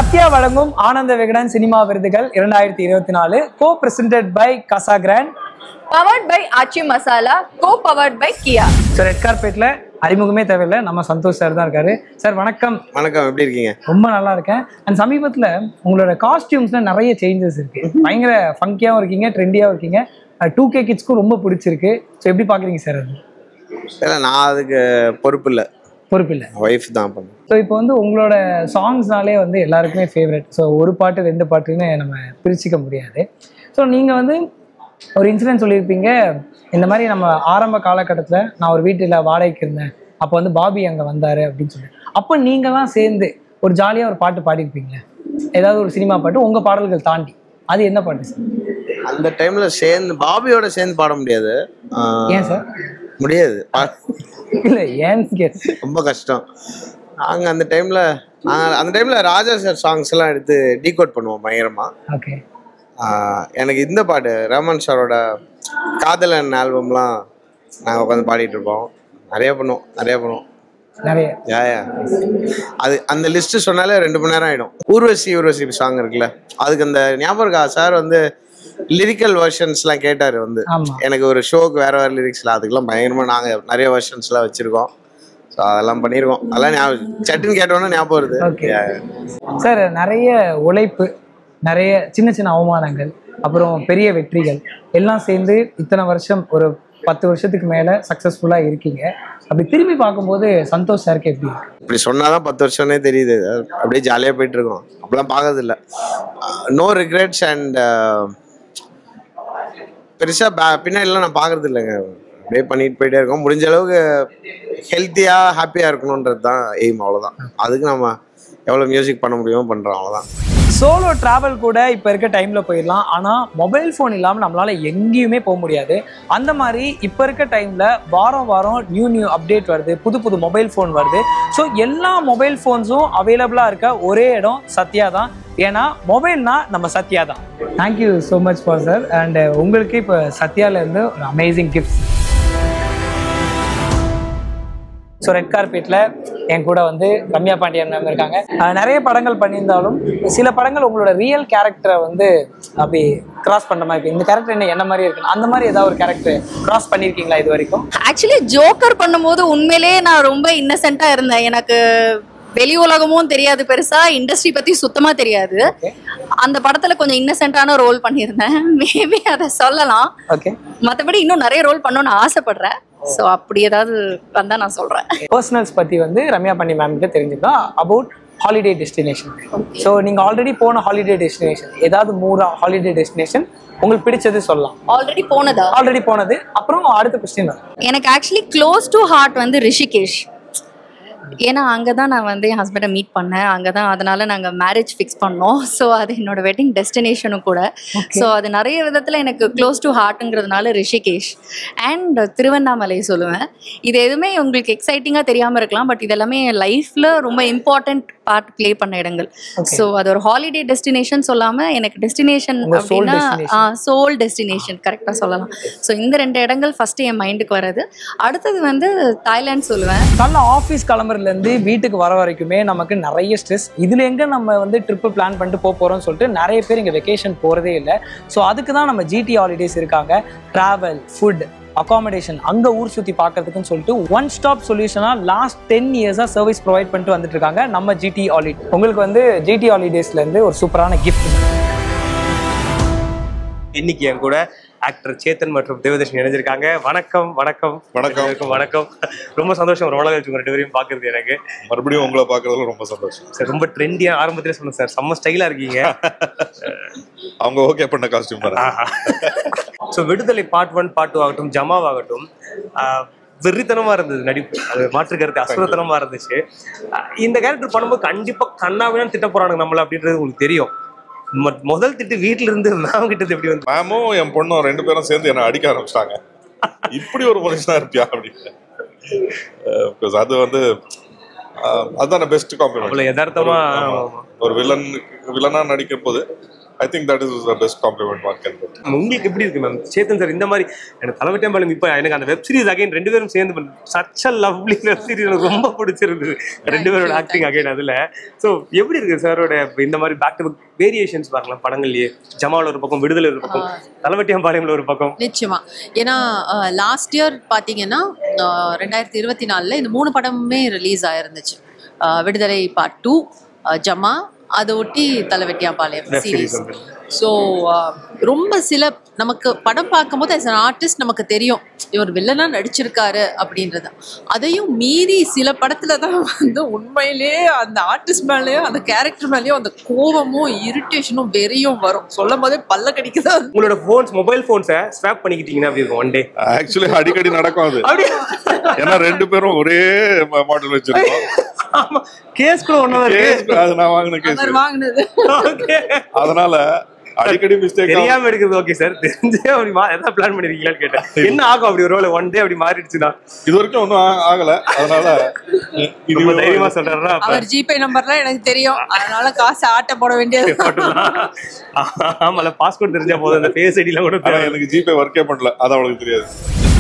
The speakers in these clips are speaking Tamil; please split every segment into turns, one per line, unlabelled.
சத்யா வழங்கும் ஆனந்த விகடன் சினிமா விருதுகள் 2024 co presented by Casagrand,
powered by Aachi masala, co powered by Kia.
So red கார்பெட்ல அறிமுகமே தேவையில்லை, நம்ம சந்தோஷ் சார் தான் இருக்காரு. சார் வணக்கம்.
வணக்கம், எப்படி இருக்கீங்க?
ரொம்ப நல்லா இருக்கேன். அண்ட் சமீபத்தில் உங்களோட காஸ்டியூம்ஸ்ல நிறைய சேஞ்சஸ் இருக்கு, பயங்கர ஃபங்கியாகவும் இருக்கீங்க, ட்ரெண்டியாகவும் இருக்கீங்க. 2K கிட்ஸ்க்கும் ரொம்ப பிடிச்சிருக்கு. ஸோ எப்படி பார்க்குறீங்க சார் அது?
இல்லை, நான் அதுக்கு பொறுப்பு இல்லை, ஒய்ஃப் தான் பண்ணும்.
ஸோ இப்போ வந்து உங்களோட சாங்ஸ்னாலே வந்து எல்லாருக்குமே ஃபேவரட். ஸோ ஒரு பாட்டு 2 பாட்டுன்னு நம்ம பிரிச்சுக்க முடியாது. ஸோ நீங்கள் வந்து ஒரு இன்சிடென்ட் சொல்லியிருப்பீங்க, இந்த மாதிரி நம்ம ஆரம்ப காலகட்டத்தில் நான் ஒரு வீட்டில் வாடகைக்கு இருந்தேன், அப்போ வந்து பாபி அங்கே வந்தார் அப்படின்னு சொல்லி, அப்போ நீங்கள்லாம் சேர்ந்து ஒரு ஜாலியாக ஒரு பாட்டு பாடியிருப்பீங்களே, ஏதாவது ஒரு சினிமா பாட்டு உங்கள் பாடல்கள் தாண்டி, அது என்ன பாட்டு சார்?
அந்த டைமில் சேர்ந்து பாபியோட சேர்ந்து பாட முடியாது.
ஏன் சார்
முடியாது?
இல்லை ஏன்னு கேட்டு
ரொம்ப கஷ்டம். நாங்கள் அந்த டைமில் ராஜா சார் சாங்ஸ் எல்லாம் எடுத்து டீகோட் பண்ணுவோம் பயங்கரமாக.
ஓகே.
எனக்கு இந்த பாட்டு ரஹ்மான் சாரோட காதலன் ஆல்பம்லாம் நாங்கள் உட்காந்து பாடிட்டு இருப்போம். நிறைய பண்ணுவோம். அது அந்த லிஸ்ட் சொன்னாலே 2 மணி நேரம் ஆகிடும். ஊர்வசி சாங் இருக்குல்ல, அதுக்கு அந்த ஞாபகம் இருக்கா? சார் வந்து லிரிக்கல் வெர்ஷன்ஸ்லாம் கேட்டார் வந்து, எனக்கு ஒரு ஷோக்கு வேறு லிரிக்ஸ்ல, அதுக்கெல்லாம் பயங்கரமாக நாங்கள் நிறைய வெர்ஷன்ஸ்லாம் வச்சுருக்கோம். ஸோ அதெல்லாம் பண்ணியிருக்கோம். அதெல்லாம் சட்டுன்னு கேட்டோன்னா ஞாபகம் வருது.
சார், நிறைய உழைப்பு, நிறைய சின்ன சின்ன அவமானங்கள், அப்புறம் பெரிய வெற்றிகள் எல்லாம் சேர்ந்து இத்தனை வருஷம், ஒரு 10 வருஷத்துக்கு மேலே சக்ஸஸ்ஃபுல்லாக இருக்கீங்க. அப்படி திரும்பி பார்க்கும்போது சந்தோஷ் சாருக்கு எப்படி?
இப்படி சொன்னாதான் 10 வருஷம்னே தெரியுது. அப்படியே ஜாலியாக போயிட்டு இருக்கோம். அப்படிலாம் பார்க்கறது இல்லை. No regrets. அண்ட் பெருசாக பின்னாடிலாம் நான் பார்க்கறது இல்லைங்க. அப்படியே பண்ணிட்டு போயிட்டே இருக்கோம். முடிஞ்ச அளவுக்கு ஹெல்த்தியாக ஹாப்பியாக இருக்கணுன்றது தான் எய்ம். அவ்வளோதான். அதுக்கு நம்ம எவ்வளோ மியூசிக் பண்ண முடியுமோ பண்ணுறோம், அவ்வளோதான்.
சோலோ ட்ராவல் கூட இப்போ இருக்க டைமில் போயிடலாம், ஆனால் மொபைல் ஃபோன் இல்லாமல் நம்மளால் எங்கேயுமே போக முடியாது. அந்த மாதிரி இப்போ இருக்க டைமில் வாரம் நியூ அப்டேட் வருது, புது மொபைல் ஃபோன் வருது. ஸோ எல்லா மொபைல் ஃபோன்ஸும் அவைலபிளாக இருக்க ஒரே இடம் சத்யா தான். ஏன்னா மொபைல்னா நம்ம சத்யா தான். Thank you so much for sir. And உங்களுக்கு இப்போ சத்யாவிலேருந்து ஒரு அமேசிங் கிஃப்ட். ஸோ ரெட் கார்பெட்டில் என் கூட வந்து ரம்யா பாண்டியன் மேம் இருக்காங்க. நிறைய படங்கள் பண்ணியிருந்தாலும் சில படங்கள் உங்களோட ரியல் கேரக்டரை வந்து அப்படி கிராஸ் பண்ணுற மாதிரி இருக்கு. இந்த கேரக்டர் என்ன மாதிரி இருக்குன்னு, அந்த மாதிரி ஏதாவது ஒரு கேரக்டர் கிராஸ் பண்ணியிருக்கீங்களா இது வரைக்கும்?
ஆக்சுவலி ஜோக்கர் பண்ணும்போது உண்மையிலேயே நான் ரொம்ப இன்னசென்ட்டா இருந்தேன். எனக்கு வெளி உலகமும் தெரியாது, பெருசா இண்டஸ்ட்ரி பத்தி சுத்தமா தெரியாது. அந்த படத்துல கொஞ்சம் இன்னசென்ட்டான ரோல் பண்ணியிருந்தேன். மேபி அதை சொல்லலாம். மற்றபடி இன்னும் நிறைய ரோல் பண்ணணும்னு ஆசைப்படுறேன். ஸோ அப்படி ஏதாவது வந்தா நான் சொல்றேன்.
பர்சனல்ஸ் பத்தி வந்து ரம்யா பாண்டி மேம் கிட்ட தெரிஞ்சுக்கலாம் அபவுட் ஹாலிடே டெஸ்டினேஷன். ஸோ நீங்க ஆல்ரெடி போன ஹாலிடே டெஸ்டினேஷன், ஏதாவது 3 ஹாலிடே டெஸ்டினேஷன் உங்களுக்கு பிடிச்சது சொல்லலாம். ஆல்ரெடி போனது. அப்புறம் அடுத்த கொஸ்டின்,
எனக்கு ஆக்சுவலி க்ளோஸ் டு ஹார்ட் வந்து ரிஷிகேஷ். ஏன்னா அங்கே தான் நான் வந்து என் ஹஸ்பண்டை மீட் பண்ணேன். அங்கே தான், அதனால நாங்கள் மேரேஜ் ஃபிக்ஸ் பண்ணோம். ஸோ அது என்னோட வெட்டிங் டெஸ்டினேஷனும் கூட. ஸோ அது நிறைய விதத்தில் எனக்கு க்ளோஸ் டு ஹார்ட்டுங்கிறதுனால ரிஷிகேஷ் அண்ட் திருவண்ணாமலை சொல்லுவேன். இது எதுவுமே உங்களுக்கு எக்ஸைட்டிங்காக தெரியாமல் இருக்கலாம், பட் இதெல்லாமே என் லைஃப்பில் ரொம்ப இம்பார்ட்டண்ட் பார்ட் ப்ளே பண்ண இடங்கள். ஸோ அது ஒரு ஹாலிடே டெஸ்டினேஷன் சொல்லாமல் எனக்கு டெஸ்டினேஷன் அப்படின்னா சோல் டெஸ்டினேஷன் கரெக்டாக சொல்லலாம். ஸோ இந்த 2 இடங்கள் ஃபஸ்ட்டு என் மைண்டுக்கு வர்றது. அடுத்தது வந்து தாய்லாந்து சொல்லுவேன்.
நல்ல ஆஃபீஸ் கிளம்புறதுலேருந்து வீட்டுக்கு வர வரைக்குமே நமக்கு நிறைய ஸ்ட்ரெஸ். இதில் எங்கே நம்ம வந்து ட்ரிப்பு பிளான் பண்ணிட்டு போகிறோம்னு சொல்லிட்டு நிறைய பேர் இங்கே வெக்கேஷன் போகிறதே இல்லை. ஸோ அதுக்கு தான் நம்ம ஜிடி ஹாலிடேஸ் இருக்காங்க. ட்ராவல், ஃபுட், அகாமடேஷன், அங்கே ஊர் சுற்றி பார்க்கறதுக்குன்னு சொல்லிட்டு ஒன் ஸ்டாப் சொல்யூஷனாக லாஸ்ட் 10 இயர்ஸாக சர்வீஸ் ப்ரொவைட் பண்ணிட்டு வந்துட்டு இருக்காங்க நம்ம ஜிடி ஹாலிடே. உங்களுக்கு வந்து ஜிடி ஹாலிடேஸ்லேருந்து ஒரு சூப்பரான கிஃப்ட்.
இன்னைக்கு என் கூட ஆக்டர் சேத்தன் மற்றும் தேவதர்ஷினி இணைஞ்சிருக்காங்க. வணக்கம். ரொம்ப சந்தோஷம் ஒரு உலக 2 பேரையும் பார்க்கறது. எனக்கு
மறுபடியும் உங்களை பார்க்கறதுல ரொம்ப சந்தோஷம்
சார். ரொம்ப ட்ரெண்டியா ஆரம்பத்திலே சொன்னேன் சார், செம்ம ஸ்டைலா இருக்கீங்க.
அவங்க ஓகே பண்ண காஸ்டியூம் பாருங்க.
ஸோ விடுதலை பார்ட் 1 பார்ட் 2 ஆகட்டும், ஜமாவாகட்டும், வெறித்தனமா இருந்தது நடிப்பு. அது மாற்று கருத்து அசுரத்தனமா இருந்துச்சு. இந்த கேரக்டர் பண்ணும்போது கண்டிப்பா கண்ணாவினா திட்ட போறானுங்க நம்மள அப்படின்றது உங்களுக்கு தெரியும். முதல் திட்டு வீட்டுல இருந்து மேம் கிட்ட எப்படி வந்து?
மேமும் என் பொண்ணும் 2 பேரும் சேர்ந்து என்ன அடிக்க ஆரம்பிச்சிட்டாங்க. இப்படி ஒரு மனுஷனா இருப்பியா அப்படின்னு. அது வந்து அதுதான் பெஸ்ட் காம்ப்ளிமெண்ட்.
யதார்த்தமா
ஒரு வில்லனா நடிக்கும் போது I think that is the best compliment one can get.
உங்களுக்கு எப்படி இருக்கு மேம் சேத்தன் சார் இந்த மாதிரி எனக்கு தலைவட்டியாம்பாளையம் இப்போ எனக்கு அந்த வெப் சீரிஸ் அகைன் 2 பேரும் சேர்ந்து such a lovely web series எனக்கு ரொம்ப பிடிச்சிருந்தது 2 பேரோட ஆக்டிங் அகைன் அதுல. ஸோ எப்படி இருக்கு சாரோட இந்த மாதிரி பேக் டு பேக் வேரியேஷன்ஸ் பார்க்கலாம் படங்கள்லயே? ஜமாவில் ஒரு பக்கம், விடுதலை ஒரு பக்கம், தலைவட்டியாம்பாளையம்ல ஒரு பக்கம்.
நிச்சயமா. ஏன்னா லாஸ்ட் இயர் பாத்தீங்கன்னா 2024 இந்த 3 படமுமே ரிலீஸ் ஆயிருந்துச்சு. விடுதலை பார்ட் 2, ஜமா, அதை ஒட்டி தலைவட்டியாம்பாளையம் சீரீஸ். ஸோ ரொம்ப சில நமக்கு படம் பார்க்கும்போது ஆஸ் அன் ஆர்டிஸ்ட் நமக்கு தெரியும் இவர் வில்லனா நடிச்சிருக்காரு அப்படின்றது. அதையும் மீறி சில படத்துல தான் வந்து உண்மையிலேயே அந்த ஆர்டிஸ்ட் மேலேயும் அந்த கேரக்டர் மேலேயும் அந்த கோபமும் இரிட்டேஷனும் வெறியும் வரும். சொல்லும் போதே பல்ல கடிக்குதா.
உங்களோட மொபைல் போன்ஸை ஸ்வாப் பண்ணிக்கிட்டீங்கன்னா அப்படி இருக்கும் ஒன் டே?
ஆக்சுவலி அடிக்கடி நடக்கும் அது. ஏன்னா 2 பேரும் ஒரே மாடல் வச்சிருக்கோம்.
ஆமா, கேஸ் கூட ஒண்ணா இருக்கு.
அது நான் வாங்கின கேஸ்
வாங்கினது.
அதனால அடிக்கடி மிஸ்டேக்
தெரியாம எடுக்கிறது. ஓகே சார், தெரிஞ்சே அப்படி எதாவது பிளான் பண்ணிருக்கீங்களான்னு கேட்டேன். என்ன ஆகும் அப்படி ஒரு ஒன் டே அப்படி மாறிடுச்சுன்னா? இது வரைக்கும்
ஒன்றும் ஆகல. அதனால
இது தைரியமா சொல்றாருன்னா
அவர் ஜிபே நம்பர்லாம் எனக்கு தெரியும், அதனால காசு ஆட்ட போட வேண்டியது.
ஆமால, பாஸ்போர்ட் தெரிஞ்சா போதும், அந்த ஃபேஸ் ஐடிலாம் கூட.
எனக்கு ஜிபே ஒர்க்கே பண்ணல, அது அவளுக்கு தெரியாது.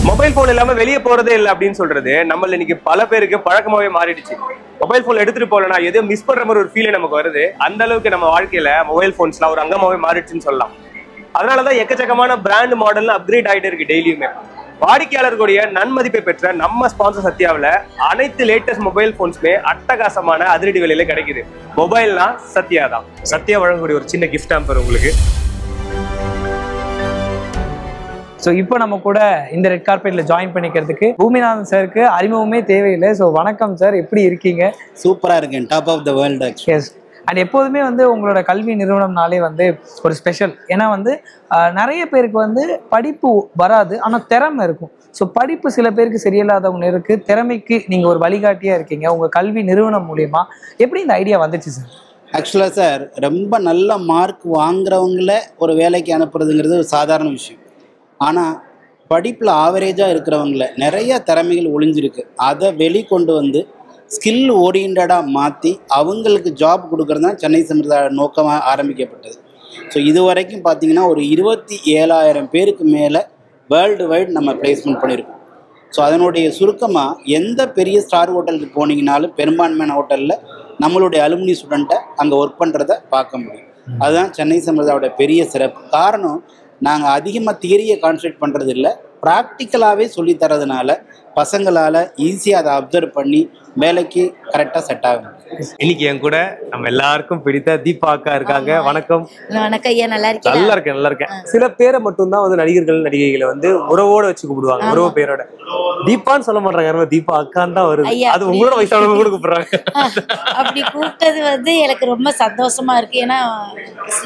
மொபைல் போன் இல்லாம வெளியே போறதே இல்லை அப்படின்னு சொல்றது நம்மள இன்னைக்கு பல பேருக்கு பழக்கமாவே மாறிடுச்சு. மொபைல் போன் எடுத்துட்டு போலனா எதோ மிஸ் பண்ற மாதிரி ஒரு ஃபீலே நமக்கு வருது. அந்த அளவுக்கு நம்ம வாழ்க்கையில மொபைல் போன்ஸ்லாம் ஒரு அங்கமாவே மாறிடுச்சுன்னு சொல்லலாம். அதனாலதான் எக்கச்சக்கமான பிராண்ட் மாடல் அப்கிரேட் ஆகிட்டே இருக்கு டெய்லியுமே. வாடிக்கையாளர்களுடைய நன்மதிப்பை பெற்ற நம்ம ஸ்பான்சர் சத்யாவில் அனைத்து லேட்டஸ்ட் மொபைல் போன்ஸுமே அட்டகாசமான அதிரடி விலையில கிடைக்குது. மொபைல்னா சத்யா தான். சத்யா வழங்கக்கூடிய ஒரு சின்ன கிஃப்ட் ஆம்பர் உங்களுக்கு.
ஸோ இப்போ நம்ம கூட இந்த ரெட் கார்பெட்ல ஜாயின் பண்ணிக்கிறதுக்கு பூமிநாதன் சாருக்கு அறிமுகமே தேவையில்லை. ஸோ வணக்கம் சார், எப்படி இருக்கீங்க?
சூப்பராக இருக்கேன், top of the world.
Yes. And எப்போதுமே வந்து உங்களோட கல்வி நிறுவனம்னாலே வந்து ஒரு ஸ்பெஷல். ஏன்னா வந்து நிறைய பேருக்கு வந்து படிப்பு வராது, ஆனால் திறமை இருக்கும். ஸோ படிப்பு சில பேருக்கு சரியில்லாதவங்க இருக்கு, திறமைக்கு நீங்கள் ஒரு வழிகாட்டியாக இருக்கீங்க உங்கள் கல்வி நிறுவனம் மூலயமா. எப்படி இந்த ஐடியா வந்துச்சு சார்?
ஆக்சுவலாக சார், ரொம்ப நல்ல மார்க் வாங்குறவங்கள ஒரு வேலைக்கு அனுப்புறதுங்கிறது ஒரு சாதாரண விஷயம். ஆனால் படிப்பில் ஆவரேஜாக இருக்கிறவங்கள நிறைய திறமைகள் ஒளிஞ்சிருக்கு. அதை வெளிக்கொண்டு வந்து ஸ்கில் ஓரியன்டாக மாற்றி அவங்களுக்கு ஜாப் கொடுக்குறது தான் சென்னை சம்பிரதாய நோக்கமாக ஆரம்பிக்கப்பட்டது. ஸோ இது வரைக்கும் பார்த்திங்கன்னா ஒரு 27,000 பேருக்கு மேலே வேர்ல்டு வைட் நம்ம பிளேஸ்மெண்ட் பண்ணியிருக்கோம். ஸோ அதனுடைய சுருக்கமாக எந்த பெரிய ஸ்டார் ஹோட்டலுக்கு போனீங்கனாலும் பெரும்பான்மையான ஹோட்டலில் நம்மளுடைய அலுமினி ஸ்டூடெண்ட்டை அங்கே ஒர்க் பண்ணுறதை பார்க்க முடியும். அதுதான் சென்னை சம்பிரதாயோட பெரிய சிறப்பு. காரணம், நாங்கள் அதிகமாக தியரியை கான்சன்ட்ரேட் பண்ணுறது இல்லை, ப்ராக்டிக்கலாகவே சொல்லித்தரதுனால பசங்களால் ஈஸியாக அதை அப்சர்வ் பண்ணி வேலைக்கு கரெக்டாக செட் ஆகும்.
இன்னைக்கு என் கூட நம்ம எல்லாருக்கும் பிடித்த தீபா அக்கா இருக்காங்க. வணக்கம்.
வணக்கம் ஐயா, நல்லா இருக்கேன்.
நல்லா இருக்கேன். சில பேரை மட்டும்தான் வந்து நடிகர்கள் நடிகைகளை வந்து உறவோட வச்சு கூப்பிடுவாங்க, உறவு பேரோட. தீபான்னு சொல்ல மாட்டாங்க, தீபா அக்கான்னு தான் வருது. அது உங்களோட வயசானவங்க கூட கூப்பிடுறாங்க.
அப்படி கூப்பிட்டது வந்து எனக்கு ரொம்ப சந்தோஷமா இருக்கு. ஏன்னா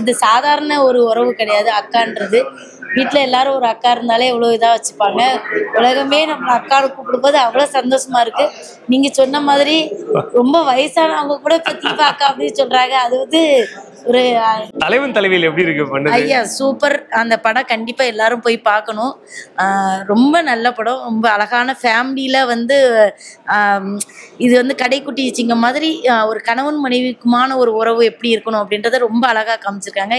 இது சாதாரண ஒரு உறவு கிடையாது. அக்கான்றது வீட்டில் எல்லாரும் ஒரு அக்கா இருந்தாலே எவ்வளோ இதாக வச்சுப்பாங்க. உலகமே நம்ம அக்காவை கூப்பிடும்போது அவ்வளோ சந்தோஷமா இருக்கு. நீங்க சொன்ன மாதிரி ரொம்ப வயசானவங்க கூட இப்போ தீபா அக்கா அப்படின்னு சொல்றாங்க. அது வந்து ஒரு
தலைவன் தலைவியில் எப்படி இருக்கு?
ஐயா சூப்பர். அந்த படம் கண்டிப்பா எல்லாரும் போய் பார்க்கணும். ரொம்ப நல்ல படம், ரொம்ப அழகான ஃபேமிலியில வந்து இது வந்து கடைக்குட்டி சிங்க மாதிரி ஒரு கணவன் மனைவிக்குமான ஒரு உறவு எப்படி இருக்கணும் அப்படின்றத ரொம்ப அழகா காமிச்சிருக்காங்க.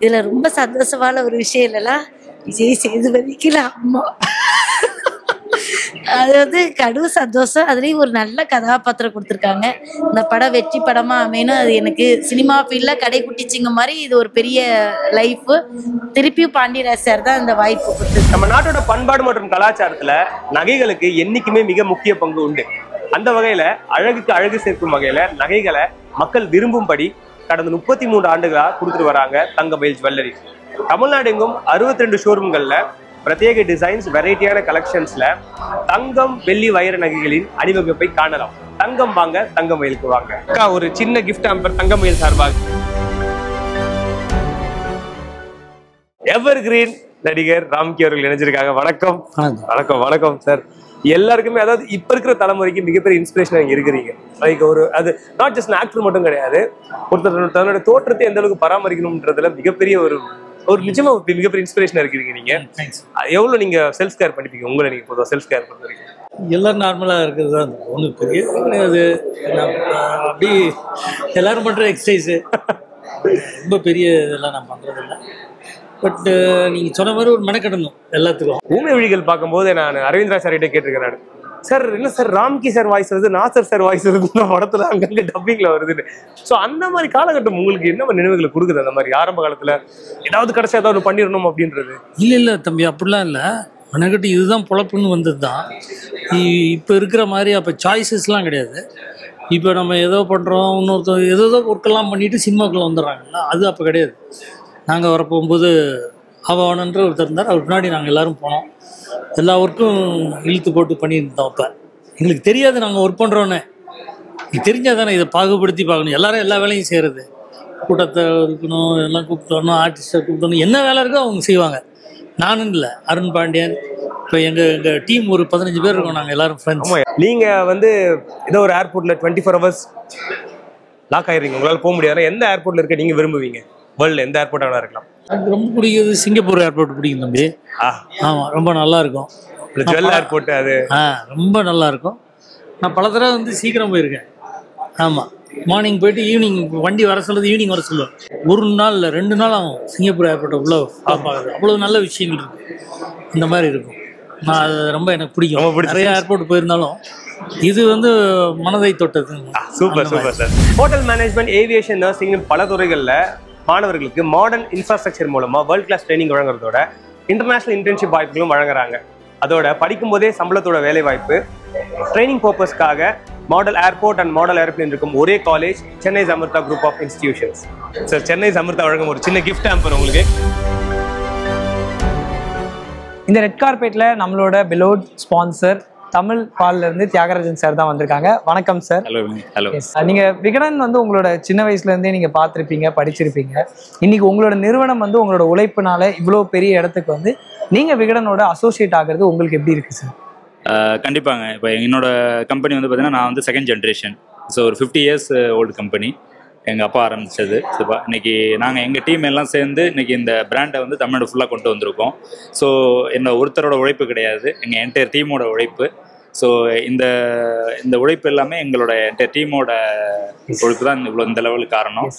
இதுல ரொம்ப சந்தோஷமான ஒரு விஷயம் இல்லைல்ல, விஜய் சேதுபதிக்குல அம்மா, அது வந்து கடு சந்தோஷம். அதுலேயும் ஒரு நல்ல கதாபாத்திரம் கொடுத்துருக்காங்க. இந்த படம் வெற்றி படமா அமையணும். அது எனக்கு சினிமா ஃபீல்ட்ல கடைக்குட்டி சிங்க மாதிரி இது ஒரு பெரிய லைஃப். திருப்பியும் பாண்டியராஜ் சார் தான் இந்த வாய்ப்பு கொடுத்து.
நம்ம நாட்டோட பண்பாடு மற்றும் கலாச்சாரத்துல நகைகளுக்கு என்னைக்குமே மிக முக்கிய பங்கு உண்டு. அந்த வகையில அழகுக்கு அழகு சேர்க்கும் வகையில நகைகளை மக்கள் விரும்பும்படி கடந்த 33 ஆண்டுகளா கொடுத்துட்டு வராங்க தங்கமயில் ஜுவல்லரி. தமிழ்நாடு எங்கும் 62 ஷோரூம்கள்ல பிரத்யேக டிசைன்ஸ், வெரைட்டியான கலெக்ஷன்ஸ்ல தங்கம், வெள்ளி, வைர நகைகளின் அணிவகுப்பை காணலாம். தங்கம் வாங்க, தங்கமயிலுக்கு வாங்க. அக்கா, ஒரு சின்ன கிஃப்ட் ஆம்பர் தங்கமயில் சார்பாக. எவர் கிரீன் நடிகர் ராம்கி அவர்கள் இணைஞ்சிருக்காங்க. வணக்கம். வணக்கம். வணக்கம் சார். எல்லாருக்குமே, அதாவது இப்ப இருக்கிற தலைமுறைக்கு மிகப்பெரிய இன்ஸ்பிரேஷன் நீங்க இருக்கிறீங்க. லைக் ஒரு அது நாட் ஜஸ்ட் ஆக்டர் மட்டும் கிடையாது, ஒருத்தர் தன்னோட தோற்றத்தை எந்த அளவுக்கு பராமரிக்கணும்ன்றதுல மிகப்பெரிய ஒரு நிஜமா மிகப்பெரிய இன்ஸ்பிரேஷனா இருக்கிறீங்க நீங்க. எவ்வளவு நீங்க செல்ஃப் கேர் பண்ணிப்பீங்க? உங்களை நீங்க பொதுவாக செல்ஃப் கேர் பண்ண வரைக்கும்
எல்லாரும் நார்மலாக இருக்கிறது தான் ஒன்றும் பெரிய கிடையாது. அப்படி எல்லாரும் பண்ணுற எக்ஸசைஸு ரொம்ப பெரிய இதெல்லாம் நான் பண்ணுறதில்ல. பட்டு நீங்கள் சொன்ன மாதிரி ஒரு மெனக்கெடணும் எல்லாத்துக்கும்.
ஊமை விழிகள் பார்க்கும்போது நான் அரவிந்த்ரா சார் கிட்ட கேட்டிருக்கேன் நான், சார் என்ன சார் ராம்கி சார் வாய்ஸ் வருது, நாசர் சார் வாய்ஸ் வருது இந்த படத்துல, அங்கங்க டப்பிங்ல வருதுன்னு. ஸோ அந்த மாதிரி காலகட்டம் உங்களுக்கு என்ன நினைவுகளை கொடுக்குது? அந்த மாதிரி ஆரம்ப காலத்துல ஏதாவது கடைசி ஏதாவது பண்ணிடணும் அப்படின்றது?
இல்லை தம்பி, அப்படிலாம் இல்லை. மெனக்கட்டு இதுதான் பொழப்புன்னு வந்தது தான். இப்போ இருக்கிற மாதிரி அப்போ சாய்ஸஸ்லாம் கிடையாது. இப்போ நம்ம ஏதோ பண்ணுறோம், இன்னொருத்தர் ஏதோ ஒர்க்கெல்லாம் பண்ணிட்டு சினிமாக்குள்ளே வந்துடுறாங்கல்ல, அது அப்போ கிடையாது. நாங்கள் வர போகும்போது அவனன்ற ஒருத்தர் இருந்தார், அவர் முன்னாடி நாங்கள் எல்லோரும் போனோம். எல்லா ஒர்க்கும் இழுத்து போட்டு பண்ணியிருந்தோம். அப்போ எங்களுக்கு தெரியாது நாங்கள் ஒர்க் பண்ணுறோன்னு. இது தெரிஞ்சால் தானே இதை பாகுபடுத்தி பார்க்கணும். எல்லாரும் எல்லா வேலையும் செய்கிறது, கூட்டத்தை இருக்கணும், எல்லாம் கூப்பிட்டு ஆர்டிஸ்ட்டை கூப்பிட்டணும், என்ன வேலை இருக்கோ அவங்க செய்வாங்க. நானும் இல்லை, அருண் பாண்டியன், இப்போ எங்கள் டீம் ஒரு 15 பேர் இருக்கோம், நாங்கள் எல்லாரும் ஃப்ரெண்ட்ஸ்.
நீங்கள் வந்து ஏதோ ஒரு ஏர்போர்ட்டில் 24 hours லாக் ஆயிடுறீங்க, உங்களால் போக முடியாது. எந்த ஏர்போர்ட்டில் இருக்க நீங்கள் விரும்புவீங்க? வேர்ல்டில் எந்த ஏர்போர்ட் வேணா இருக்கலாம்.
எனக்கு ரொம்ப பிடிக்குது சிங்கப்பூர் ஏர்போர்ட் பிடிக்கும் தம்பி. ஆமாம், ரொம்ப நல்லா இருக்கும்.
ஜுவல் ஏர்போர்ட் அது
ரொம்ப நல்லா இருக்கும். நான் பல தடவை வந்து சீக்கிரம் போயிருக்கேன். ஆமாம், மார்னிங் போயிட்டு ஈவினிங் வண்டி வர சொல்லுது, ஈவினிங் வர சொல்லுவேன். ஒரு நாள் இல்லை 2 நாள் ஆகும் சிங்கப்பூர் ஏர்போர்ட்டை உள்ள பார்க்குறது. அவ்வளோ நல்ல விஷயங்கள் இருக்குது, இந்த மாதிரி இருக்கும். நான் அது ரொம்ப எனக்கு பிடிக்கும். நிறைய ஏர்போர்ட் போயிருந்தாலும் இது வந்து மனதை தொட்டது.
Super super sir. Hotel management, aviation, nursing பல துறைகளில் மாணவர்களுக்கு மாடர்ன் இன்ஃப்ராஸ்ட்ரக்சர் மூலமாக வேர்ல்ட் கிளாஸ் ட்ரைனிங் வழங்குறதோட இன்டர்நேஷனல் இன்டர்ன்ஷிப் வாய்ப்புகளும் வழங்குறாங்க. அதோட படிக்கும் போதே சம்பளத்தோட வேலை வாய்ப்பு, ட்ரைனிங் பர்பஸ்க்காக model airport and model airplane இருக்கும் ஒரே college Chennai Amrita group of institutions. Sir, Chennai Amrita வழங்கும் ஒரு சின்ன கிஃப்ட் ஹேம்பர் உங்களுக்கு.
இந்த ரெட் கார்பெட்ல நம்மளோட பிலோட் ஸ்பான்சர் தமிழ் பால்ல இருந்து தியாகராஜன் சார் தான் வந்திருக்காங்க. வணக்கம் சார்.
ஹலோ.
நீங்க விகடன் வந்து உங்களோட சின்ன வயசுல இருந்தே நீங்க பார்த்திருப்பீங்க, படிச்சிருப்பீங்க. இன்னைக்கு உங்களோட நிறுவனம் வந்து உங்களோட உழைப்புனால இவ்வளோ பெரிய இடத்துக்கு வந்து நீங்க விகடனோட அசோசியேட் ஆகிறது உங்களுக்கு எப்படி இருக்கு சார்?
கண்டிப்பாங்க. இப்போ என்னோட கம்பெனி வந்து பார்த்தீங்கன்னா நான் வந்து 2nd generation. ஸோ ஒரு 50 years ஓல்டு கம்பெனி. எங்கள் அப்பா ஆரம்பித்தது. இன்னைக்கு நாங்கள் எங்கள் டீம் எல்லாம் சேர்ந்து இன்னைக்கு இந்த பிராண்டை வந்து தமிழ்நாடு ஃபுல்லாக கொண்டு வந்திருக்கோம். ஸோ என்னோட ஒருத்தரோட உழைப்பு கிடையாது, எங்கள் என்டையர் டீமோட உழைப்பு. ஸோ இந்த உழைப்பு எல்லாமே எங்களோட என்டையர் டீமோட உழைப்பு தான் இந்த லெவலுக்கு காரணம்.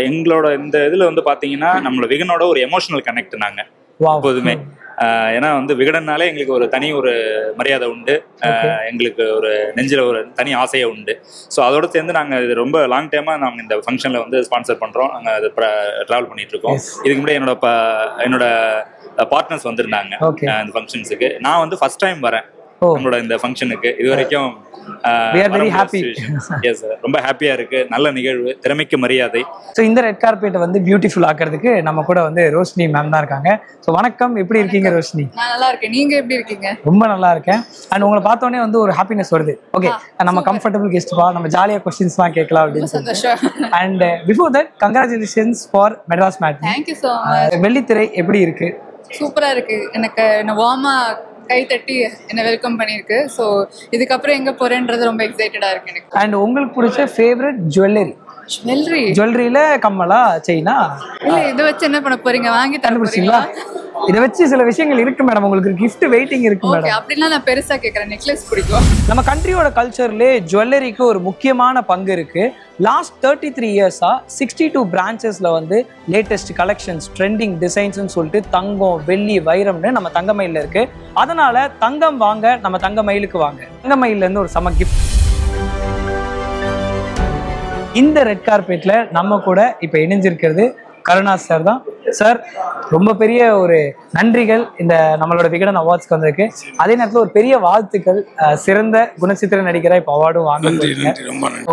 எங்களோட இந்த இதில் வந்து பார்த்தீங்கன்னா நம்மளோட விகனோட ஒரு எமோஷனல் கனெக்ட் நாங்கள் எப்போதுமே. ஏன்னா வந்து விகடன்னாலே எங்களுக்கு ஒரு தனி ஒரு மரியாதை உண்டு, எங்களுக்கு ஒரு நெஞ்சில் ஒரு தனி ஆசையை உண்டு. ஸோ அதோட சேர்ந்து நாங்கள் இது ரொம்ப லாங் டைமாக நாங்கள் இந்த ஃபங்க்ஷனில் வந்து ஸ்பான்சர் பண்ணுறோம். நாங்கள் அது ட்ராவல் பண்ணிட்டு இருக்கோம். இதுக்கு முன்னாடி என்னோட பார்ட்னர்ஸ் வந்திருந்தாங்க இந்த ஃபங்க்ஷன்ஸுக்கு. நான் வந்து ஃபர்ஸ்ட் டைம் வரேன் நம்மளோட இந்த ஃபங்க்ஷனுக்கு. இது வரைக்கும் ரொம்ப ஹாப்பியா இருக்கு. நல்ல நிகழ்வு, திறமைக்கு மரியாதை.
ஸோ இந்த ரெட் கார்பெட்டை வந்து பியூட்டிஃபுல் ஆக்கிறதுக்கு நம்ம கூட வந்து ரோஷினி மேம் தான் இருக்காங்க. ஸோ வணக்கம், எப்படி இருக்கீங்க ரோஷினி?
நான் நல்லா இருக்கேன், நீங்க எப்படி இருக்கீங்க?
ரொம்ப நல்லா இருக்கேன். அண்ட் உங்களை பார்த்தோன்னே வந்து ஒரு ஹாப்பினஸ் வருது. ஓகே, நம்ம கம்ஃபர்டபுள் கெஸ்ட்பா, நம்ம ஜாலியாக கொஸ்டின்ஸ்லாம் கேட்கலாம் அப்படின்னு சொல்லிட்டு. And before that congratulations for Madras match.
Thank you so much.
வெள்ளித்திரை எப்படி இருக்கு?
சூப்பரா இருக்கு. எனக்கு என்ன வார்மா கை தட்டி என்ன வெல்கம் பண்ணிருக்கு. ஸோ இதுக்கப்புறம் எங்க போறேன்றது ரொம்ப எக்ஸைட்டடா இருக்கு எனக்கு.
அண்ட் உங்களுக்கு பிடிச்ச ஃபேவரட் ஜுவல்லரி? ஜுவல்லரியில கம்மலா, செயினா?
இல்ல, இதை வச்சு என்ன பண்ண போறீங்க? வாங்கி
தரீங்களா? இதை வச்சு சில விஷயங்கள் இருக்கு மேடம், உங்களுக்கு கிஃப்ட் வெயிட்டிங் இருக்கு மேடம்.
அப்படிலாம் நான் பெருசா கேட்கறேன். நெக்லஸ் பிடிக்கும்.
நம்ம கண்ட்ரியோட கல்ச்சர்ல ஜுவல்லரிக்கு ஒரு முக்கியமான பங்கு இருக்கு. லாஸ்ட் 33 இயர்ஸா 62 பிரான்ச்சஸ்ல வந்து லேட்டஸ்ட் கலெக்ஷன்ஸ், ட்ரெண்டிங் டிசைன்ஸ்னு சொல்லிட்டு தங்கம், வெள்ளி, வைரம்னு நம்ம தங்கமயில இருக்கு. அதனால தங்கம் வாங்க நம்ம தங்கமயிலுக்கு வாங்க. தங்கமயில இருந்து ஒரு சம கிஃப்ட். இந்த ரெட் கார்பெட்ல நம்ம கூட இப்ப இணைஞ்சிருக்கிறது கருணா சார் தான். சார், ரொம்ப பெரிய ஒரு நன்றிகள் இந்த நம்மளோட விகடன் அவார்ட்ஸ்க்கு வந்திருக்கு. அதே நேரத்தில் ஒரு பெரிய வாழ்த்துக்கள், சிறந்த குணச்சித்திர நடிகராக இப்போ அவார்டும் வாங்கிருக்கீங்க.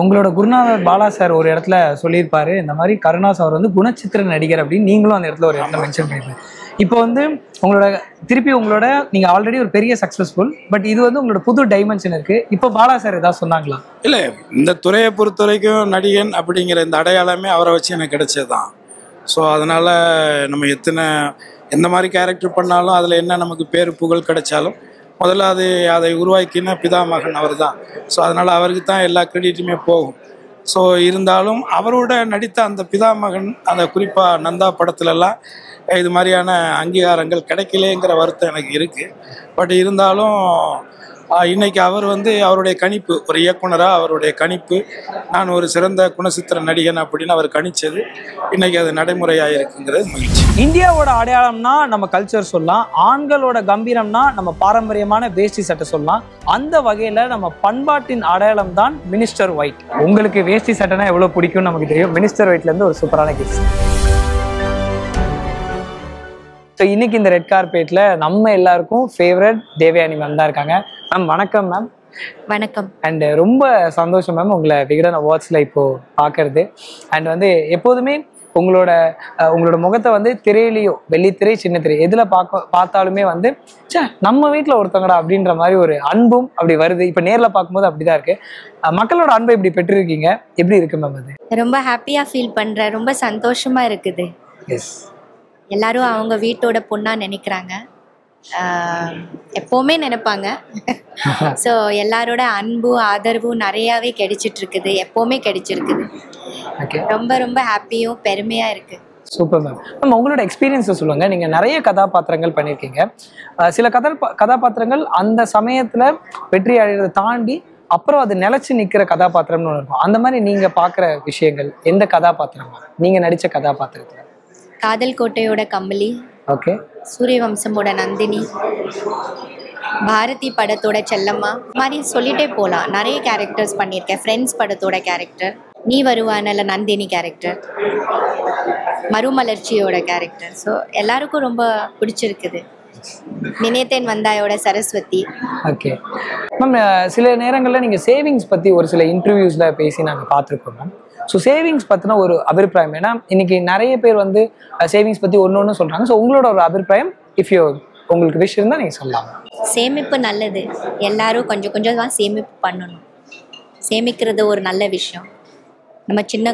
உங்களோட குருநாதர் பாலா சார் ஒரு இடத்துல சொல்லியிருப்பாரு, இந்த மாதிரி கருணா சார் வந்து குணச்சித்திர நடிகர் அப்படின்னு. நீங்களும் அந்த இடத்துல ஒரு இடத்துல மென்ஷன் பண்ணிருக்கீங்க. இப்போ வந்து உங்களோட நீங்க ஆல்ரெடி ஒரு பெரிய சக்சஸ்ஃபுல், பட் இது வந்து உங்களோட புது டைமென்ஷன் இருக்கு. இப்போ பாலா சார் ஏதாவது சொன்னாங்களா?
இல்லை, இந்த துறையை பொறுத்த வரைக்கும் நடிகன் அப்படிங்கிற இந்த அடையாளமே அவரை வச்சு எனக்கு கிடைச்சதுதான். ஸோ அதனால் நம்ம எந்த மாதிரி கேரக்டர் பண்ணாலும் அதில் என்ன நமக்கு பேர் புகழ் கிடைச்சாலும் முதல்ல அதை உருவாக்கின பிதாமகன் அவர் தான். ஸோ அதனால் அவருக்கு தான் எல்லா கிரெடிட்டுமே போகும். ஸோ இருந்தாலும் அவரோட நடித்த அந்த பிதாமகன், அந்த குறிப்பாக நந்தா படத்துலலாம் இது மாதிரியான அங்கீகாரங்கள் கிடைக்கலேங்கிற வருத்தம் எனக்கு இருக்குது. பட் இருந்தாலும் இன்னைக்கு அவர் வந்து அவருடைய கணிப்பு, ஒரு இயக்குனராக அவருடைய கணிப்பு, நான் ஒரு சிறந்த குணசித்திர நடிகன் அப்படின்னு அவர் கணிச்சது இன்னைக்கு அது நடைமுறையாக இருக்குங்கிறது மகிழ்ச்சி.
இந்தியாவோட அடையாளம்னா நம்ம கல்ச்சர் சொல்லலாம், ஆண்களோட கம்பீரம்னா நம்ம பாரம்பரியமான வேஷ்டி சட்டை சொல்லலாம். அந்த வகையில நம்ம பண்பாட்டின் அடையாளம் தான் மினிஸ்டர் ஒயிட். உங்களுக்கு வேஷ்டி சட்டைனா எவ்வளவு பிடிக்கும்னு நமக்கு தெரியும். மினிஸ்டர் ஒயிட்ல இருந்து ஒரு சூப்பரான கிஃப்ட். ஸோ இன்னைக்கு இந்த ரெட் கார்பெட்ல நம்ம எல்லாருக்கும் ஃபேவரட் தேவயானி மேம் தான் இருக்காங்க. மேம் வணக்கம் மேம்.
வணக்கம்.
அண்ட் ரொம்ப சந்தோஷம் மேம் உங்களை விகடன் அவார்ட்ஸில் இப்போ பார்க்கறது. அண்ட் வந்து எப்போதுமே உங்களோட முகத்தை வந்து திரையிலையோ, வெள்ளித்திரை சின்ன திரை எதில் பார்த்தாலுமே வந்து நம்ம வீட்டில் ஒருத்தவங்கடா அப்படின்ற மாதிரி ஒரு அன்பும் அப்படி வருது. இப்போ நேரில் பார்க்கும்போது அப்படிதான் இருக்கு. மக்களோட அன்பை இப்படி பெற்றிருக்கீங்க, எப்படி இருக்கு மேம்? அது
ரொம்ப ஹாப்பியாக ஃபீல் பண்ணுறேன். ரொம்ப சந்தோஷமா இருக்குது.
எஸ்,
எல்லாரும் அவங்க வீட்டோட பொண்ணா நினைக்கிறாங்க, எப்போவுமே நினைப்பாங்க. ஸோ எல்லாரோட அன்பு ஆதரவும் நிறையாவே கிடைச்சிட்டு இருக்குது, எப்போவுமே கிடைச்சிருக்குது. ரொம்ப ரொம்ப ஹாப்பியும் பெருமையாக இருக்குது.
Super ma'am. மேம் உங்களோட எக்ஸ்பீரியன்ஸை சொல்லுங்கள். நீங்கள் நிறைய கதாபாத்திரங்கள் பண்ணியிருக்கீங்க. சில கதாபாத்திரங்கள் அந்த சமயத்தில் வெற்றி அடைகிறத தாண்டி அப்புறம் அது நிலைச்சு நிற்கிற கதாபாத்திரம்னு ஒன்று இருக்கும். அந்த மாதிரி நீங்கள் பார்க்குற விஷயங்கள் எந்த கதாபாத்திரமா? நீங்கள் நடித்த கதாபாத்திரத்தில்
காதல் கோட்டையோட கமலி,
ஓகே,
சூரியவம்சமோட நந்தினி, பாரதி படத்தோட செல்லம்மா, மாதிரி சொல்லிட்டே போகலாம். நிறைய கேரக்டர்ஸ் பண்ணியிருக்கேன். ஃப்ரெண்ட்ஸ் படத்தோட கேரக்டர், நீ வருவானல நந்தினி கேரக்டர், மறுமலர்ச்சியோட கேரக்டர். ஸோ எல்லாருக்கும் ரொம்ப பிடிச்சிருக்குது. நினைத்தேன் வந்தாயோட சரஸ்வதி.
ஓகே மேம், சில நேரங்களில் நீங்கள் சேவிங்ஸ் பற்றி ஒரு சில இன்டர்வியூஸில் பேசி நாங்கள் பார்த்துருக்கோம் மேம். ஸோ சேவிங்ஸ் பற்றின ஒரு அபிப்பிராயம், ஏன்னா இன்னைக்கு நிறைய பேர் வந்து சேவிங்ஸ் பற்றி ஒன்று சொல்கிறாங்க. ஸோ உங்களோட ஒரு அபிப்பிராயம், உங்களுக்கு விஷயம் இருந்தால் நீங்கள் சொல்லலாம்.
சேமிப்பு நல்லது, எல்லாரும் கொஞ்சம் கொஞ்சம் தான் சேமிப்பு பண்ணணும். சேமிக்கிறது ஒரு நல்ல விஷயம். நம்ம சின்ன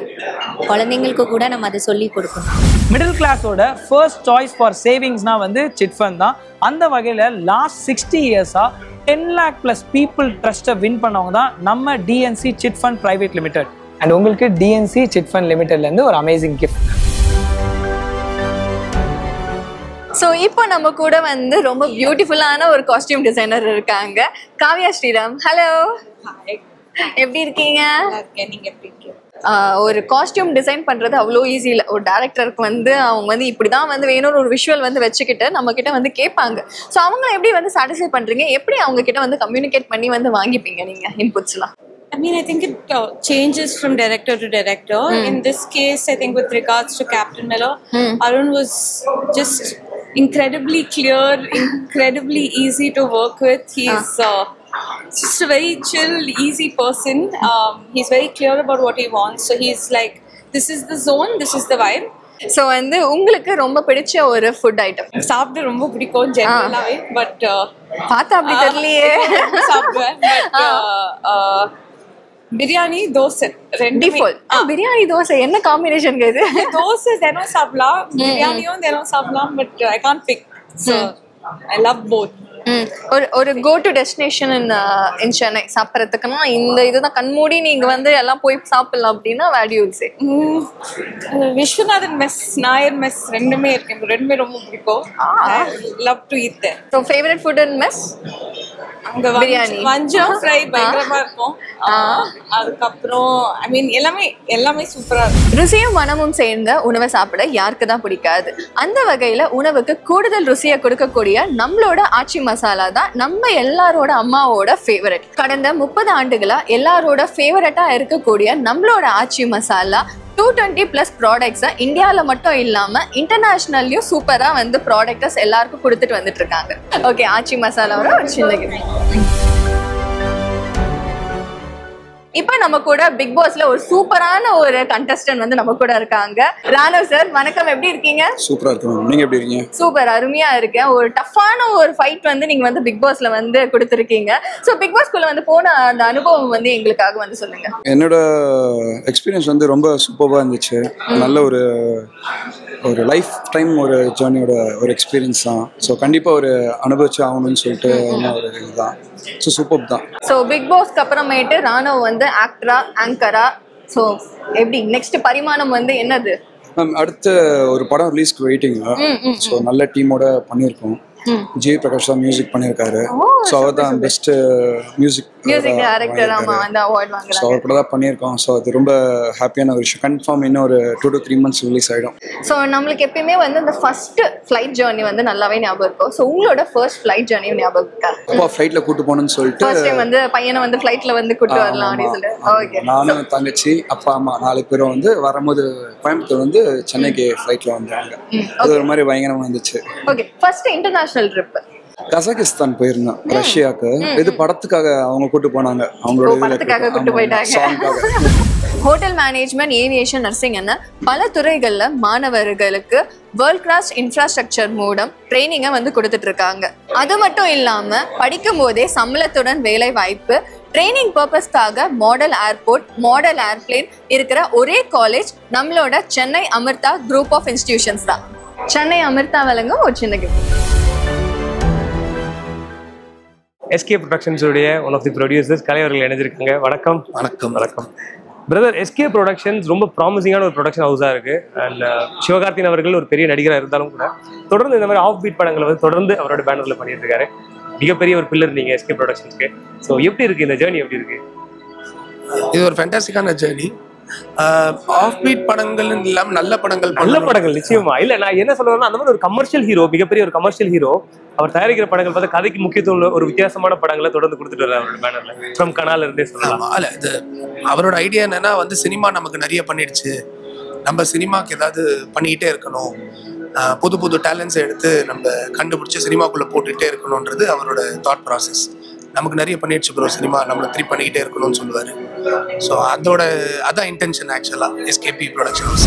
குழந்தைங்களுக்கு கூட நம்ம அதை சொல்லி கொடுக்கணும்.
மிடில் கிளாஸோட ஃபர்ஸ்ட் சாய்ஸ் ஃபார் சேவிங்ஸ்னா வந்து சிட் ஃபண்ட் தான். அந்த வகையில் லாஸ்ட் 60 இயர்ஸாக 10 lakh plus பீப்புள் ட்ரஸ்ட்டை வின் பண்ணவங்க தான் நம்ம TNC chit fund private limited. And உங்களுக்கு டிஎன்சி சிட் ஃபண்ட் லிமிடெட்லேருந்து ஒரு அமேசிங் கிஃப்ட்.
ஸோ இப்போ நம்ம கூட வந்து ரொம்ப பியூட்டிஃபுல்லான ஒரு காஸ்டியூம் டிசைனர் இருக்காங்க, காவ்யா ஸ்ரீராம். ஹலோ, எப்படி இருக்கீங்க? நீங்க எப்படி இருக்கீங்க? ஒரு காஸ்டியூம் டிசைன் பண்றது அவ்வளோ ஈஸி இல்லை. ஒரு டேரக்டருக்கு வந்து அவங்க வந்து இப்படிதான் வந்து வேணும்னு ஒரு விஷுவல் வந்து வச்சுக்கிட்டு நம்ம கிட்ட வந்து கேட்பாங்க. ஸோ அவங்க எப்படி வந்து சாட்டிஸ்ஃபை பண்றீங்க? எப்படி அவங்க கிட்ட வந்து கம்யூனிகேட் பண்ணி வந்து வாங்கிப்பீங்க நீங்க இன்புட்ஸ்லாம்?
I mean, I think it changes from director to director. In this case, I think with regards to Captain Miller, Arun was just incredibly clear, incredibly easy to work with. He's just a very chill, easy person. He's very clear about what he wants. So he's like, this is the zone, this is the vibe.
So வந்து உங்களுக்கு ரொம்ப பிடிச்ச ஒரு ஃபுட் ஐட்டம்?
சாப்பிட ரொம்ப பிடிக்கும் ஜெனரலாவே, பட்
பார்த்தா அப்படி தெரியலையே.
சாப்பிடுவேன், பட் பிரியாணி, தோசை ரெண்டு.
பிரியாணி தோசை என்ன காம்பினேஷன் இது?
தோசை தினம் சாப்பிடலாம், பிரியாணியும் தினம் சாப்பிடலாம், but I can't pick. So I love both.
ஒரு go to destination in Chennai சாப்பிட்றதுக்குன்னா இந்த இதுதான் கண்மூடி நீங்க வந்து எல்லாம் போய் சாப்பிடலாம் அப்படின்னா where you will say?
Viswanathan mess, Nair mess ரெண்டுமே இருக்கு, ரெண்டுமே ரொம்ப பிடிக்கும். Love to eat there.
So favourite food in mess?
அங்க பிரியாணி, வஞ்சம் ஃப்ரை பயங்கரமா இருக்கும். அதுக்கப்புறம் ஐ மீன் எல்லாமே சூப்பரா இருக்கும்.
ருசியும் மனமும் சேர்ந்த உணவை சாப்பிட யாருக்கு தான் பிடிக்காது? அந்த வகையில உணவுக்கு கூடுதல் ருசியை கொடுக்கக்கூடிய நம்மளோட ஆச்சி மசாலா தான் நம்ம எல்லாரோட அம்மாவோட ஃபேவரட். கடந்த 30 ஆண்டுகளா எல்லாரோட ஃபேவரட்டா இருக்கக்கூடிய நம்மளோட ஆச்சி மசாலா 220+ ப்ராடக்ட்ஸை இந்தியாவில் மட்டும் இல்லாமல் இன்டர்நேஷ்னல்லையும் சூப்பராக வந்து ப்ராடக்ட்ஸ் எல்லாருக்கும் கொடுத்துட்டு வந்துட்டு இருக்காங்க. ஓகே, ஆச்சி மசாலாவோட ஒரு சின்ன இப்போ நம்ம கூட பிக் பாஸ்ல ஒரு சூப்பரான ஒரு கண்டஸ்டன்ட் வந்து நம்ம கூட இருக்காங்க. ராணவ் சார், வணக்கம். எப்படி இருக்கீங்க?
சூப்பரா இருக்கேன். நீங்க எப்படி இருக்கீங்க?
சூப்பர், அருமையா இருக்கேன். ஒரு டஃப்பான ஒரு ஃபைட் வந்து நீங்க வந்து பிக் பாஸ்ல வந்து கொடுத்துருக்கீங்க. ஸோ பிக் பாஸ்குள்ள வந்து போன அந்த அனுபவம் வந்து எங்களுக்காக வந்து சொல்லுங்க.
என்னோட எக்ஸ்பீரியன்ஸ் வந்து ரொம்ப சூப்பராக இருந்துச்சு. நல்ல ஒரு லைஃப் டைம் ஒரு ஜேர்னியோட ஒரு எக்ஸ்பீரியன்ஸ் தான். ஸோ கண்டிப்பாக ஒரு அனுபவிச்சு ஆகணும்னு சொல்லிட்டு ஒரு இதுதான். ஸோ சூப்பர் தான்.
ஸோ பிக் பாஸ்க்கு அப்புறமேட்டு ராணவ் வந்து ஆக்டரா, ஆங்கரா, ஸோ எப்படி நெக்ஸ்ட் பரிமாணம் வந்து என்னது?
மேம், அடுத்த ஒரு படம் ரிலீஸ்க்கு வெயிட்டிங். ஸோ நல்ல டீமோட பண்ணியிருக்கோம். ஜி பிரகாஷ் தான் மியூசிக் பண்ணியிருக்காரு. ஸோ அவர் தான் பெஸ்ட் மியூசிக்
டைரக்டர். ஆமா அந்த அவார்ட் வாங்குறாங்க.
ஸோ அவர் கூட தான் பண்ணியிருக்கோம். ஸோ அது ரொம்ப ஹாப்பியான ஒரு விஷயம். கன்ஃபார்ம் இன்னும் ஒரு 2 to 3 months ரிலீஸ் ஆகிடும்.
ஸோ நம்மளுக்கு எப்பயுமே வந்து அந்த ஃபர்ஸ்ட் ஃப்ளைட் ஜர்னி வந்து நல்லாவே ஞாபகம் இருக்கும். ஸோ உங்களோட ஃபர்ஸ்ட் ஃப்ளைட் ஜர்னியும் ஞாபகம் இருக்கா?
அப்பா ஃப்ளைட்ல கூட்டு போகணும்னு சொல்லிட்டு
ஃபர்ஸ்ட் டைம் வந்து பையனை வந்து ஃப்ளைட்ல வந்து கூட்டு வரலாம் அப்படின்னு சொல்லி. ஓகே.
நானும் தங்கச்சி அப்பா அம்மா 4 பேரும் வந்து வரும்போது கோயம்புத்தூர் வந்து சென்னைக்கு ஃப்ளைட்ல வந்தாங்க. அது ஒரு மாதிரி பயங்கரமா இருந்துச்சு. Okay.
First international trip
Kazakhstan போயிருந்தேன், ரஷ்யாவுக்கு. இது படத்துக்காக அவங்க கூட்டு போனாங்க. அவங்களோட
படத்துக்காக கூட்டு போயிட்டாங்க. ஹோட்டல் மேனேஜ்மெண்ட், ஏவியேஷன், நர்சிங் என பல துறைகள்ல மாணவர்களுக்கு வேர்ல்ட் கிளாஸ் இன்ஃப்ராஸ்ட்ரக்சர் மூலம் ட்ரைனிங்கை வந்து கொடுத்துட்டு இருக்காங்க. அது மட்டும் இல்லாம படிக்கும் போதே சம்பளத்துடன் வேலை வாய்ப்பு, ட்ரைனிங் பர்பஸ்க்காக மாடல் ஏர்போர்ட், மாடல் ஏர்பிளேன் இருக்கிற ஒரே காலேஜ் நம்மளோட Chennai Amrita group of institutions தான். சென்னை அமிர்தா வழங்கும் ஒரு சின்ன கிஃப்ட்.
எஸ்கே ப்ரொடக்ஷன்ஸ் உடைய one of the producers Kalai அவர்கள் இணைஞ்சிருக்காங்க. வணக்கம்.
வணக்கம்.
வணக்கம் பிரதர். எஸ்கே ப்ரொடக்ஷன்ஸ் ரொம்ப ப்ராமிசிங்கான ஒரு ப்ரொடக்ஷன் ஹவுஸாக இருக்குது. அண்ட் சிவகார்த்தின் அவர்கள் ஒரு பெரிய நடிகராக இருந்தாலும் கூட தொடர்ந்து இந்த மாதிரி ஆஃப் பீட் படங்களை வந்து தொடர்ந்து அவரோட பேனரில் பண்ணிட்டு இருக்காரு. மிகப்பெரிய ஒரு பில்லர் நீங்கள் எஸ்கே ப்ரொடக்ஷன்ஸ்க்கு. ஸோ எப்படி இருக்குது இந்த ஜேர்னி? எப்படி இருக்குது?
இது ஒரு ஃபேண்டாஸ்டிக்கான ஜேர்னி. ஆஃப் பீட் படங்கள் இல்லாமல் நல்ல படங்கள்
நிச்சயமா. இல்லை நான் என்ன சொல்லுவேன்னா, அந்த மாதிரி ஒரு கமர்ஷியல் ஹீரோ, மிகப்பெரிய ஒரு கமர்ஷியல் ஹீரோ, அவர் தயாரிக்கிற படங்கள் பார்த்தா கதைக்கு முக்கியத்துவம் ஒரு வித்தியாசமான படங்களை தொடர்ந்து கொடுத்துட்டு வர்றாரு அவரோட பேனர்ல. ஃப்ரம் கனால இருந்தே சொல்லலாம்.
அல்ல, இது அவரோட ஐடியா என்னன்னா வந்து சினிமா நமக்கு நிறைய பண்ணிடுச்சு, நம்ம சினிமாவுக்கு ஏதாவது பண்ணிக்கிட்டே இருக்கணும், புது புது டேலண்ட்ஸை எடுத்து நம்ம கண்டுபிடிச்சி சினிமாக்குள்ளே போட்டுகிட்டே இருக்கணுன்றது அவரோட தாட் ப்ராசஸ். நமக்கு நிறைய பண்ணிடுச்சு ப்ரோ சினிமா, நம்மளை த்ரீ பண்ணிக்கிட்டே இருக்கணும்னு சொல்லுவார். ஸோ அதான் இன்டென்ஷன் ஆக்சுவலாக எஸ்கேபி ப்ரொடக்ஷன்ஸ்.